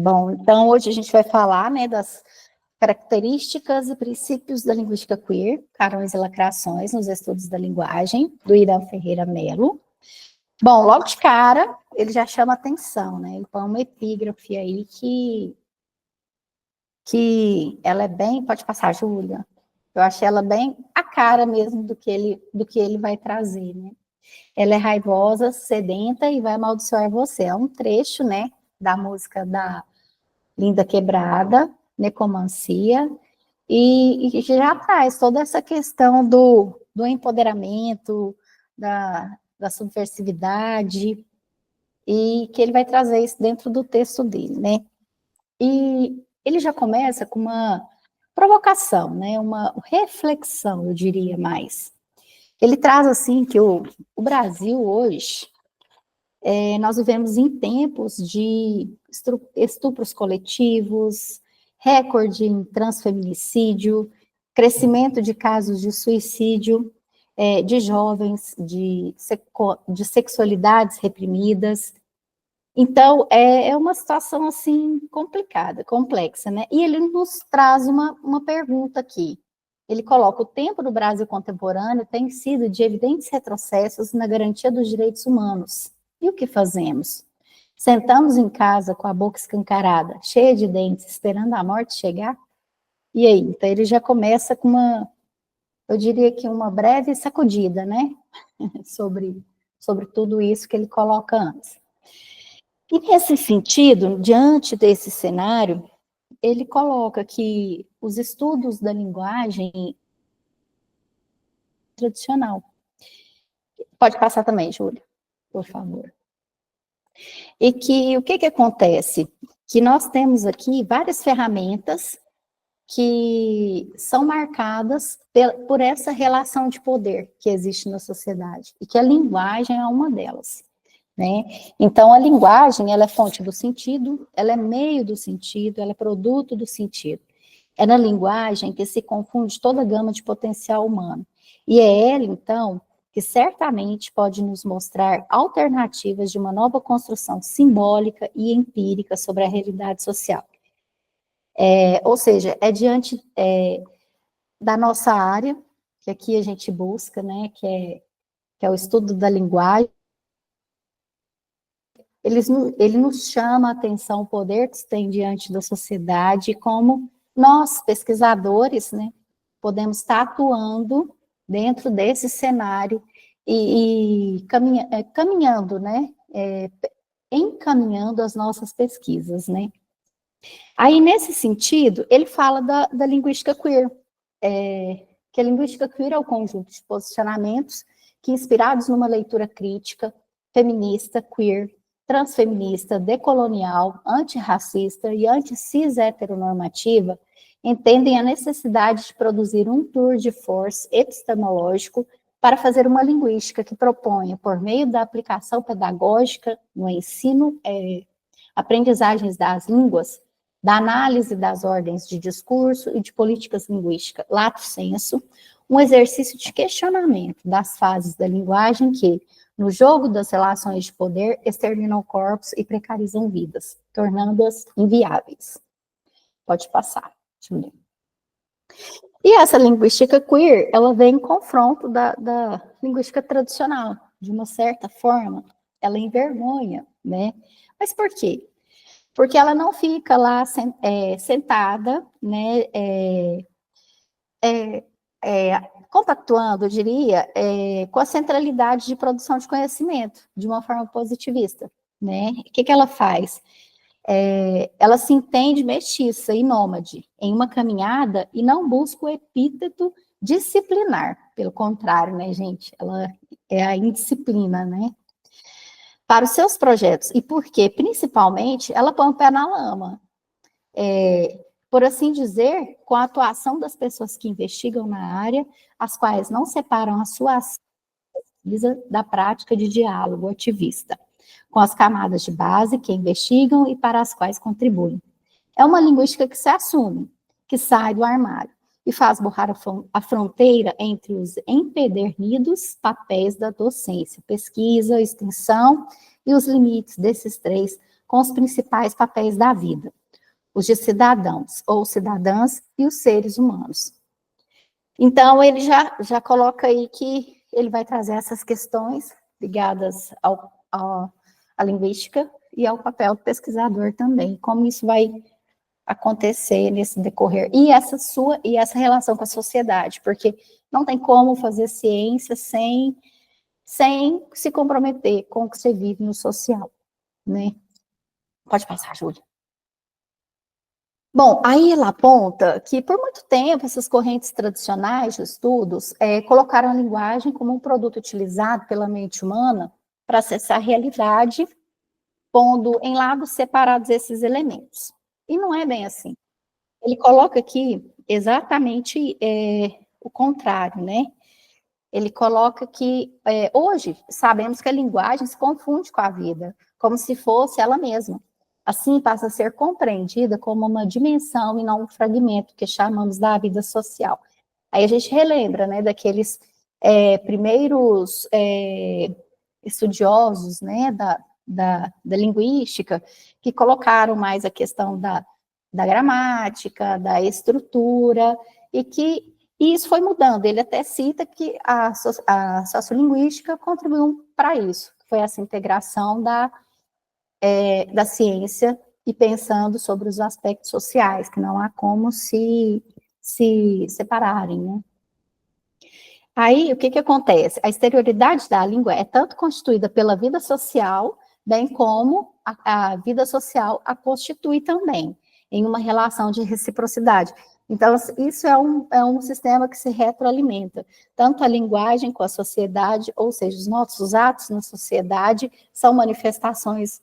Bom, então hoje a gente vai falar, né, das características e princípios da linguística queer, carões e lacrações nos estudos da linguagem, do Irã Ferreira Melo. Bom, logo de cara, ele já chama atenção, né, ele põe uma epígrafe aí que ela é bem, pode passar, Júlia, eu achei ela bem a cara mesmo do que ele vai trazer, né. Ela é raivosa, sedenta e vai amaldiçoar você. É um trecho, né, da música da Linda Quebrada, Necomancia, e já traz toda essa questão do empoderamento, da subversividade, e que ele vai trazer isso dentro do texto dele, né? E ele já começa com uma provocação, né? Uma reflexão, eu diria mais. Ele traz, assim, que o Brasil hoje, nós vivemos em tempos de estupros coletivos, recorde em transfeminicídio, crescimento de casos de suicídio, de jovens, de sexualidades reprimidas. Então, é uma situação, assim, complicada, complexa, né? E ele nos traz uma pergunta aqui. Ele coloca: o tempo do Brasil contemporâneo tem sido de evidentes retrocessos na garantia dos direitos humanos. E o que fazemos? Sentamos em casa com a boca escancarada, cheia de dentes, esperando a morte chegar? E aí? Então ele já começa com eu diria que uma breve sacudida, né? sobre tudo isso que ele coloca antes. E nesse sentido, diante desse cenário, ele coloca que os estudos da linguagem tradicional. Pode passar também, Júlia, por favor. E que o que acontece? Que nós temos aqui várias ferramentas que são marcadas por essa relação de poder que existe na sociedade, e que a linguagem é uma delas, né? Então, a linguagem, ela é fonte do sentido, ela é meio do sentido, ela é produto do sentido. É na linguagem que se confunde toda a gama de potencial humano. E é ela, então, que certamente pode nos mostrar alternativas de uma nova construção simbólica e empírica sobre a realidade social. Ou seja, diante da nossa área, que aqui a gente busca, né, que é o estudo da linguagem, ele nos chama a atenção o poder que se tem diante da sociedade, como nós, pesquisadores, né, podemos estar atuando dentro desse cenário e caminhando, né, encaminhando as nossas pesquisas, né. Aí, nesse sentido, ele fala da linguística queer, que a linguística queer é o conjunto de posicionamentos que, inspirados numa leitura crítica, feminista, queer, transfeminista, decolonial, antirracista e anti-cis heteronormativa, entendem a necessidade de produzir um tour de force epistemológico para fazer uma linguística que proponha, por meio da aplicação pedagógica no ensino, aprendizagens das línguas, da análise das ordens de discurso e de políticas linguísticas, lato sensu, um exercício de questionamento das fases da linguagem que, no jogo das relações de poder, exterminam corpos e precarizam vidas, tornando-as inviáveis. Pode passar, Julia. E essa linguística queer, ela vem em confronto da linguística tradicional. De uma certa forma, ela envergonha, né? Mas por quê? Porque ela não fica lá sentada, né, compactuando, eu diria, com a centralidade de produção de conhecimento, de uma forma positivista, né? O que ela faz? Ela se entende mestiça e nômade em uma caminhada e não busca o epíteto disciplinar, pelo contrário, né, gente? Ela é a indisciplina, né? Para os seus projetos, e porque, principalmente, ela põe o pé na lama. Por assim dizer, com a atuação das pessoas que investigam na área, as quais não separam a sua ação da prática de diálogo ativista, com as camadas de base que investigam e para as quais contribuem. É uma linguística que se assume, que sai do armário, e faz borrar a fronteira entre os empedernidos papéis da docência, pesquisa, extensão e os limites desses três com os principais papéis da vida, os de cidadãos ou cidadãs e os seres humanos. Então, ele já coloca aí que ele vai trazer essas questões ligadas à linguística e ao papel do pesquisador também, como isso vai acontecer nesse decorrer, e essa relação com a sociedade, porque não tem como fazer ciência sem se comprometer com o que você vive no social, né? Pode passar, Júlia. Bom, aí ela aponta que, por muito tempo, essas correntes tradicionais de estudos colocaram a linguagem como um produto utilizado pela mente humana para acessar a realidade, pondo em lados separados esses elementos. E não é bem assim. Ele coloca aqui exatamente o contrário, né? Ele coloca que hoje sabemos que a linguagem se confunde com a vida, como se fosse ela mesma. Assim, passa a ser compreendida como uma dimensão e não um fragmento que chamamos da vida social. Aí a gente relembra, né, daqueles primeiros estudiosos, né, da linguística, que colocaram mais a questão da gramática, da estrutura, e isso foi mudando. Ele até cita que a sociolinguística contribuiu para isso, foi essa integração da ciência e pensando sobre os aspectos sociais, que não há como se separarem, né? Aí, o que acontece? A exterioridade da língua é tanto constituída pela vida social, bem como a vida social a constitui também, em uma relação de reciprocidade. Então, isso é um sistema que se retroalimenta. Tanto a linguagem com a sociedade, ou seja, os nossos atos na sociedade são manifestações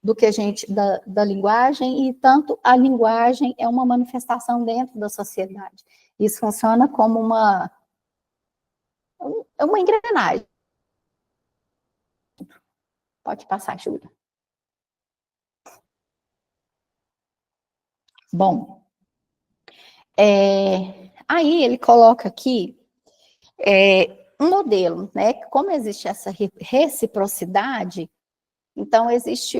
do que da linguagem, e tanto a linguagem é uma manifestação dentro da sociedade. Isso funciona como uma engrenagem. Pode passar, Júlia. Bom, aí ele coloca aqui um modelo, né? Como existe essa reciprocidade, então existe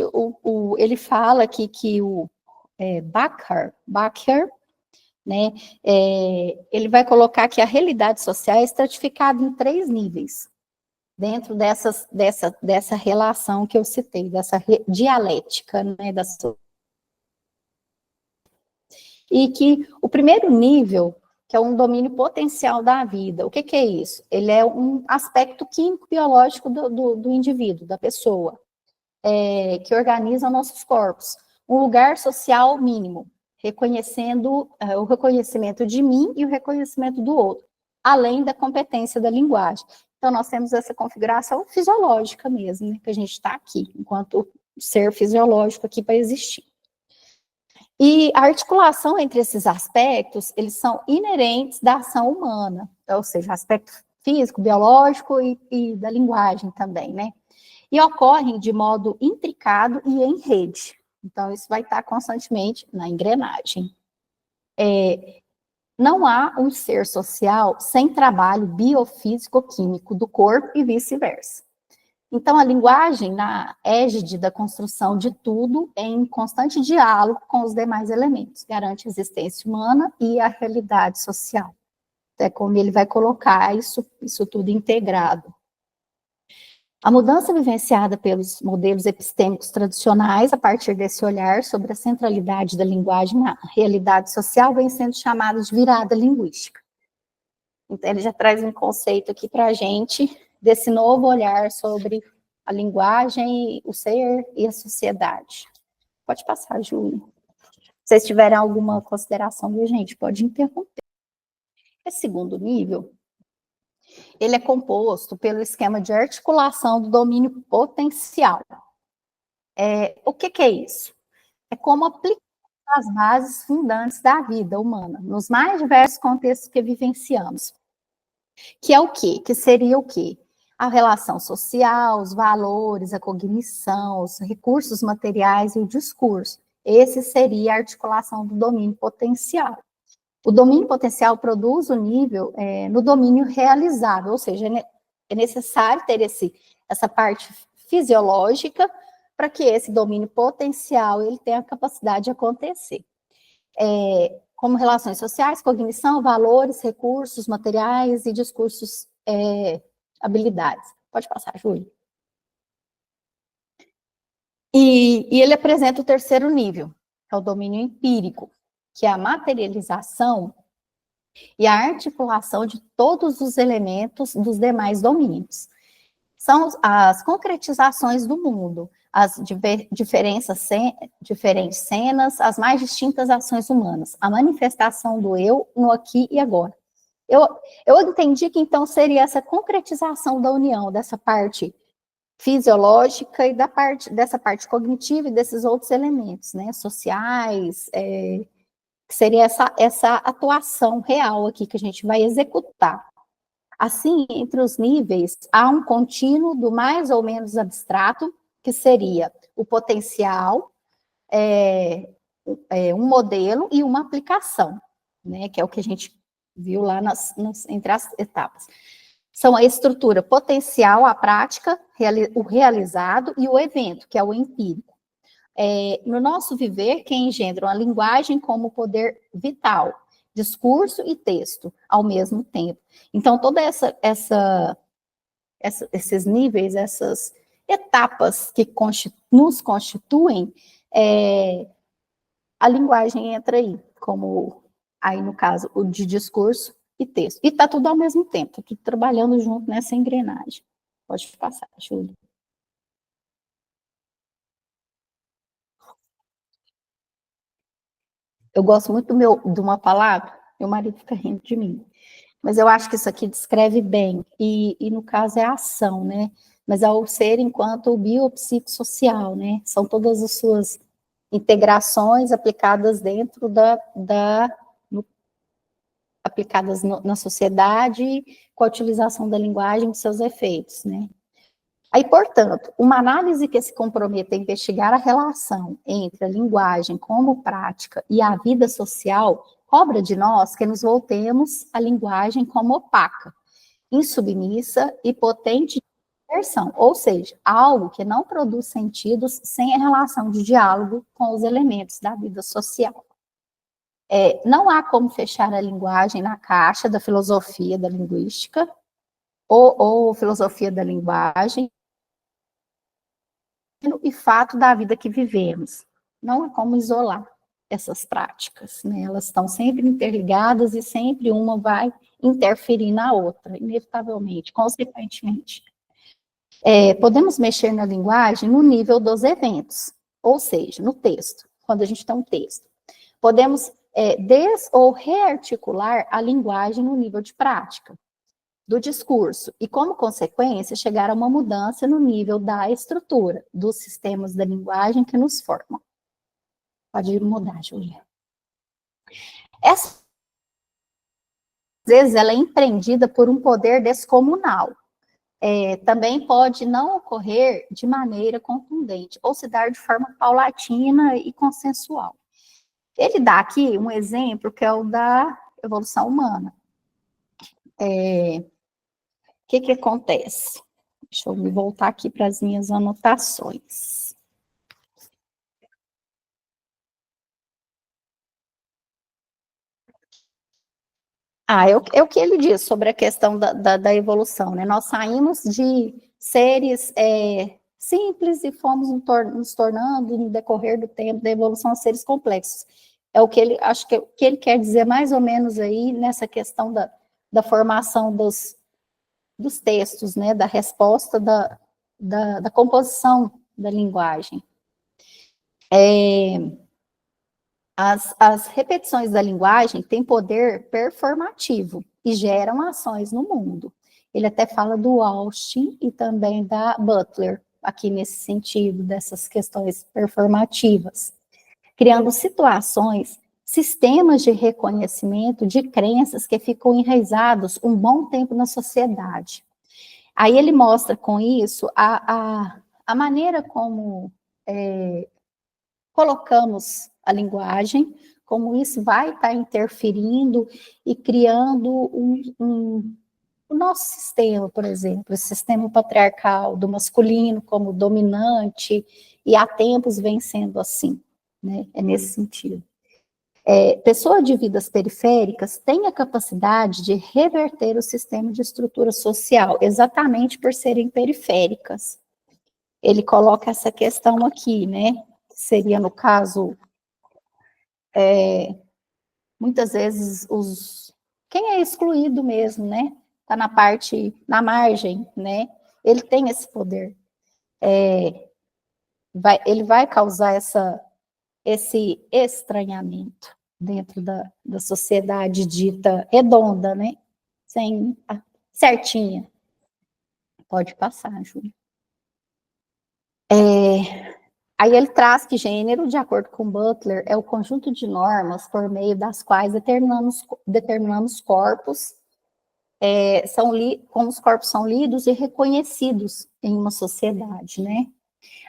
ele fala aqui que o Bacher, né? Ele vai colocar que a realidade social é estratificada em 3 níveis, dentro dessa relação que eu citei, dessa dialética, né? E que o primeiro nível, que é um domínio potencial da vida, o que é isso? Ele é um aspecto químico-biológico do indivíduo, da pessoa, que organiza nossos corpos. Um lugar social mínimo, reconhecendo o reconhecimento de mim e o reconhecimento do outro, além da competência da linguagem. Então, nós temos essa configuração fisiológica mesmo, né, que a gente está aqui, enquanto ser fisiológico aqui para existir. E a articulação entre esses aspectos, eles são inerentes da ação humana, ou seja, aspecto físico, biológico e da linguagem também, né? E ocorrem de modo intricado e em rede. Então, isso vai estar constantemente na engrenagem. Não há um ser social sem trabalho biofísico-químico do corpo e vice-versa. Então, a linguagem, na égide da construção de tudo, é em constante diálogo com os demais elementos, garante a existência humana e a realidade social. É como ele vai colocar isso tudo integrado. A mudança vivenciada pelos modelos epistêmicos tradicionais, a partir desse olhar sobre a centralidade da linguagem na realidade social, vem sendo chamada de virada linguística. Então, ele já traz um conceito aqui para a gente, desse novo olhar sobre a linguagem, o ser e a sociedade. Pode passar, Júlia. Se vocês tiverem alguma consideração, viu, gente, pode interromper. Esse segundo nível, ele é composto pelo esquema de articulação do domínio potencial. O que é isso? É como aplicar as bases fundantes da vida humana, nos mais diversos contextos que vivenciamos. Que é o quê? Que seria o quê? A relação social, os valores, a cognição, os recursos materiais e o discurso. Esse seria a articulação do domínio potencial. O domínio potencial produz o nível no domínio realizável, ou seja, é necessário ter essa parte fisiológica para que esse domínio potencial ele tenha a capacidade de acontecer. Como relações sociais, cognição, valores, recursos, materiais e discursos, habilidades. Pode passar, Júlia. E ele apresenta o terceiro nível, que é o domínio empírico, que é a materialização e a articulação de todos os elementos dos demais domínios. São as concretizações do mundo, as diferentes cenas, as mais distintas ações humanas, a manifestação do eu no aqui e agora. Eu entendi que então seria essa concretização da união, dessa parte fisiológica e dessa parte cognitiva e desses outros elementos, né, sociais, que seria essa atuação real aqui que a gente vai executar. Assim, entre os níveis, há um contínuo do mais ou menos abstrato, que seria o potencial, um modelo e uma aplicação, né, que é o que a gente viu lá entre as etapas. São a estrutura potencial, a prática, o realizado e o evento, que é o empírico. No nosso viver, que engendram a linguagem como poder vital, discurso e texto, ao mesmo tempo. Então, toda esses níveis, essas etapas que nos constituem, a linguagem entra aí, como aí no caso, o de discurso e texto. E está tudo ao mesmo tempo, tudo trabalhando junto nessa engrenagem. Pode passar, Júlia. Eu gosto muito de uma palavra, meu marido fica rindo de mim, mas eu acho que isso aqui descreve bem, e no caso é a ação, né? Mas é o ser enquanto biopsicossocial, né? São todas as suas integrações aplicadas dentro aplicadas na sociedade, com a utilização da linguagem e seus efeitos, né? Aí, portanto, uma análise que se comprometa a investigar a relação entre a linguagem como prática e a vida social cobra de nós que nos voltemos à linguagem como opaca, insubmissa e potente de diversão, ou seja, algo que não produz sentidos sem a relação de diálogo com os elementos da vida social. Não há como fechar a linguagem na caixa da filosofia da linguística ou filosofia da linguagem e fato da vida que vivemos. Não há como isolar essas práticas, né? Elas estão sempre interligadas e sempre uma vai interferir na outra, inevitavelmente, consequentemente. Podemos mexer na linguagem no nível dos eventos, ou seja, no texto, quando a gente tem um texto. Podemos ou rearticular a linguagem no nível de prática, do discurso, e como consequência, chegar a uma mudança no nível da estrutura, dos sistemas da linguagem que nos formam. Pode mudar, Júlia. Essa, às vezes, ela é empreendida por um poder descomunal. Também pode não ocorrer de maneira contundente, ou se dar de forma paulatina e consensual. Ele dá aqui um exemplo que é o da evolução humana. O que acontece? Deixa eu me voltar aqui para as minhas anotações. É o que ele diz sobre a questão da evolução, né? Nós saímos de seres simples e fomos nos tornando, no decorrer do tempo, da evolução, a seres complexos. É o que ele, acho que o que ele quer dizer mais ou menos aí nessa questão da formação dos textos, né? Da resposta, da composição da linguagem. As repetições da linguagem têm poder performativo e geram ações no mundo. Ele até fala do Austin e também da Butler, aqui nesse sentido, dessas questões performativas, criando situações, sistemas de reconhecimento de crenças que ficam enraizados um bom tempo na sociedade. Aí ele mostra com isso a maneira como colocamos a linguagem, como isso vai estar interferindo e criando o nosso sistema, por exemplo, o sistema patriarcal do masculino como dominante e há tempos vem sendo assim, né? É nesse sentido. Pessoa de vidas periféricas tem a capacidade de reverter o sistema de estrutura social, exatamente por serem periféricas. Ele coloca essa questão aqui, né? Seria, no caso, muitas vezes, quem é excluído mesmo, né? Está na margem, né? Ele tem esse poder. Ele vai causar esse estranhamento dentro da sociedade dita redonda, né? Certinha. Pode passar, Júlia. Aí ele traz que gênero, de acordo com Butler, é o conjunto de normas por meio das quais determinamos corpos, como os corpos são lidos e reconhecidos em uma sociedade, né?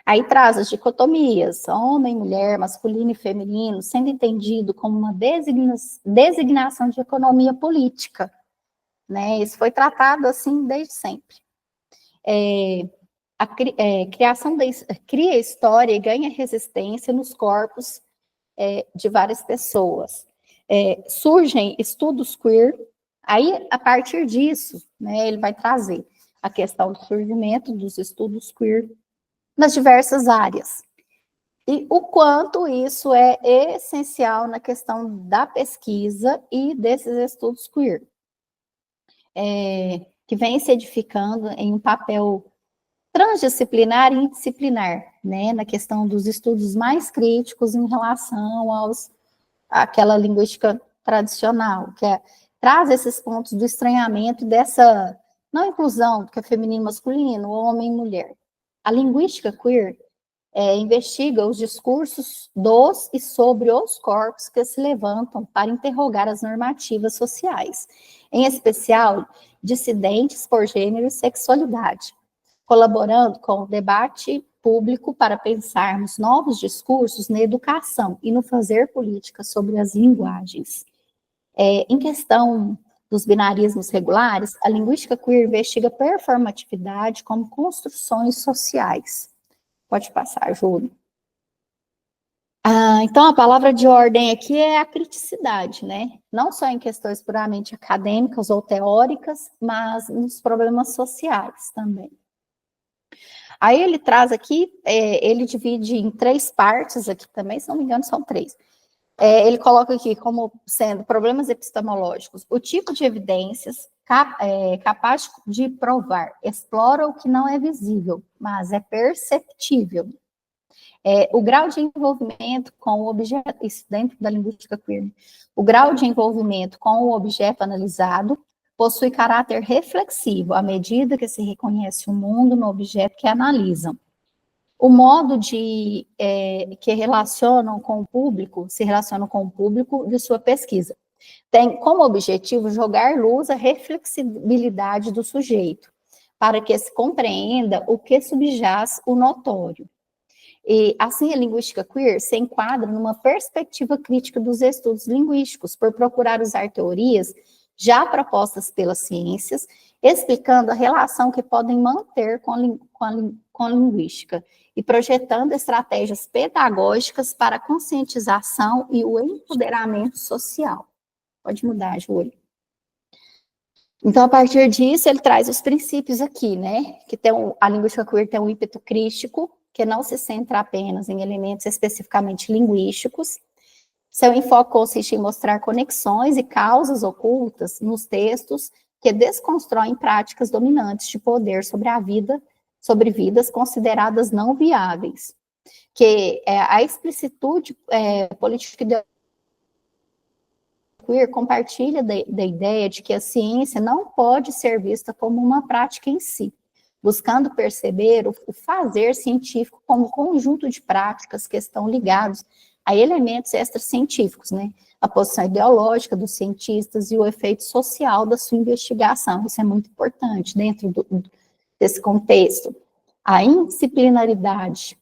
Aí traz as dicotomias, homem, mulher, masculino e feminino, sendo entendido como uma designação de economia política, né? Isso foi tratado assim desde sempre. Cria história e ganha resistência nos corpos de várias pessoas. Surgem estudos queer, aí, a partir disso, né, ele vai trazer a questão do surgimento dos estudos queer nas diversas áreas. E o quanto isso é essencial na questão da pesquisa e desses estudos queer, que vem se edificando em um papel transdisciplinar e interdisciplinar, né, na questão dos estudos mais críticos em relação àquela linguística tradicional, traz esses pontos do estranhamento dessa não inclusão, que é feminino e masculino, homem e mulher. A linguística queer investiga os discursos dos e sobre os corpos que se levantam para interrogar as normativas sociais, em especial dissidentes por gênero e sexualidade, colaborando com o debate público para pensarmos novos discursos na educação e no fazer política sobre as linguagens. Em questão dos binarismos regulares, a linguística queer investiga performatividade como construções sociais. Pode passar, Júlio. Então, a palavra de ordem aqui é a criticidade, né? Não só em questões puramente acadêmicas ou teóricas, mas nos problemas sociais também. Aí ele traz aqui, ele divide em 3 partes aqui também, se não me engano, são 3. Ele coloca aqui como sendo problemas epistemológicos, o tipo de evidências capaz de provar, explora o que não é visível, mas é perceptível. O grau de envolvimento com o objeto, isso dentro da linguística queer, o grau de envolvimento com o objeto analisado possui caráter reflexivo, à medida que se reconhece o mundo no objeto que analisam. O modo que se relacionam com o público de sua pesquisa. Tem como objetivo jogar luz à reflexibilidade do sujeito, para que se compreenda o que subjaz o notório. E, assim, a linguística queer se enquadra numa perspectiva crítica dos estudos linguísticos, por procurar usar teorias já propostas pelas ciências, explicando a relação que podem manter com a linguística e projetando estratégias pedagógicas para a conscientização e o empoderamento social. Pode mudar, Júlio. Então, a partir disso, ele traz os princípios aqui, né? Que a linguística queer tem um ímpeto crítico, que não se centra apenas em elementos especificamente linguísticos. Seu enfoque consiste em mostrar conexões e causas ocultas nos textos que desconstroem práticas dominantes de poder sobre vidas consideradas não viáveis. Que a explicitude política queer compartilha da ideia de que a ciência não pode ser vista como uma prática em si, buscando perceber o fazer científico como conjunto de práticas que estão ligados a elementos extracientíficos, né? A posição ideológica dos cientistas e o efeito social da sua investigação. Isso é muito importante dentro desse contexto. A indisciplinaridade,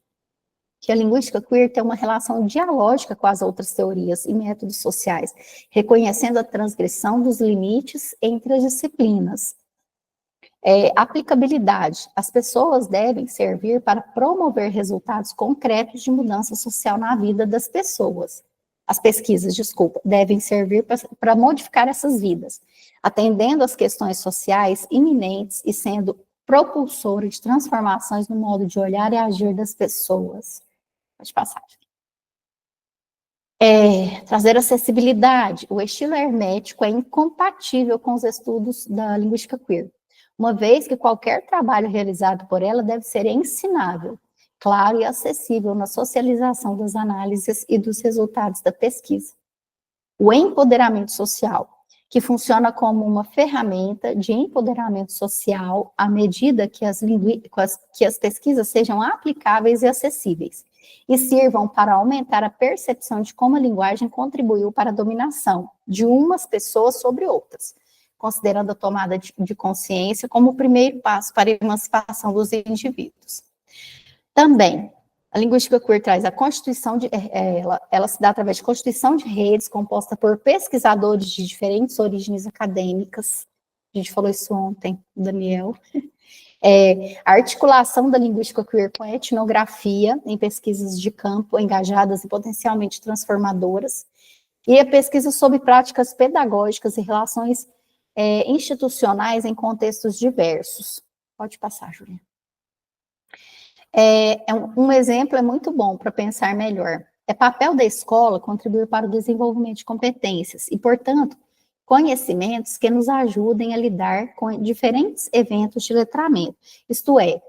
que a linguística queer tem uma relação dialógica com as outras teorias e métodos sociais, reconhecendo a transgressão dos limites entre as disciplinas. Aplicabilidade. As pessoas devem servir para promover resultados concretos de mudança social na vida das pessoas. As pesquisas, desculpa, devem servir para modificar essas vidas, atendendo às questões sociais iminentes e sendo propulsora de transformações no modo de olhar e agir das pessoas. Pode passar. Trazer acessibilidade. O estilo hermético é incompatível com os estudos da linguística queer, uma vez que qualquer trabalho realizado por ela deve ser ensinável, claro e acessível na socialização das análises e dos resultados da pesquisa. O empoderamento social, que funciona como uma ferramenta de empoderamento social à medida que as pesquisas sejam aplicáveis e acessíveis, e sirvam para aumentar a percepção de como a linguagem contribuiu para a dominação de umas pessoas sobre outras, considerando a tomada de consciência como o primeiro passo para a emancipação dos indivíduos. Também, a linguística queer traz a constituição ela se dá através de constituição de redes composta por pesquisadores de diferentes origens acadêmicas. A gente falou isso ontem, Daniel. A articulação da linguística queer com a etnografia em pesquisas de campo engajadas e potencialmente transformadoras, e a pesquisa sobre práticas pedagógicas e relações institucionais em contextos diversos. Pode passar, Julia. Um exemplo é muito bom para pensar melhor. É papel da escola contribuir para o desenvolvimento de competências e, portanto, conhecimentos que nos ajudem a lidar com diferentes eventos de letramento, isto é,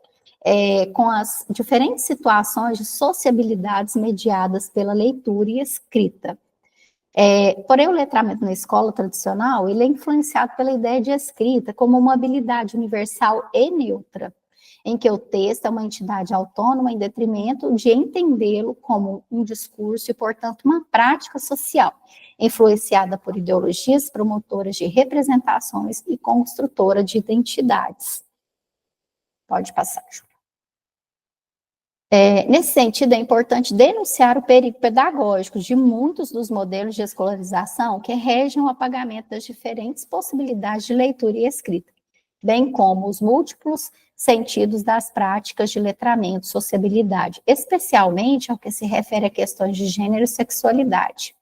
com as diferentes situações de sociabilidades mediadas pela leitura e escrita. Porém, o letramento na escola tradicional, ele é influenciado pela ideia de escrita como uma habilidade universal e neutra, em que o texto é uma entidade autônoma em detrimento de entendê-lo como um discurso e, portanto, uma prática social, influenciada por ideologias promotoras de representações e construtora de identidades. Pode passar, Júlia. Nesse sentido, é importante denunciar o perigo pedagógico de muitos dos modelos de escolarização que regem o apagamento das diferentes possibilidades de leitura e escrita, bem como os múltiplos sentidos das práticas de letramento e sociabilidade, especialmente ao que se refere a questões de gênero e sexualidade.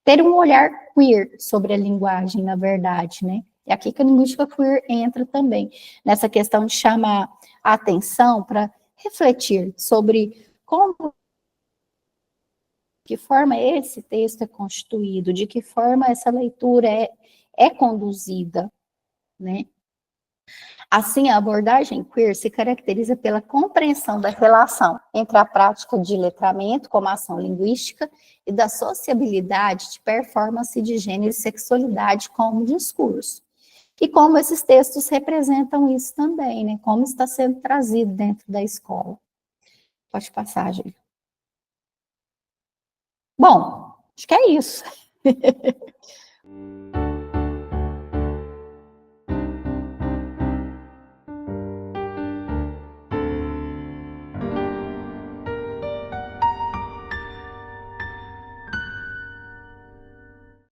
Ter um olhar queer sobre a linguagem, na verdade, né? É aqui que a linguística queer entra também, nessa questão de chamar a atenção para refletir sobre como, de que forma esse texto é constituído, de que forma essa leitura é conduzida, né? Assim, a abordagem queer se caracteriza pela compreensão da relação entre a prática de letramento como ação linguística e da sociabilidade de performance de gênero e sexualidade como discurso. E como esses textos representam isso também, né? Como está sendo trazido dentro da escola. Pode passar, Júlia. Bom, acho que é isso.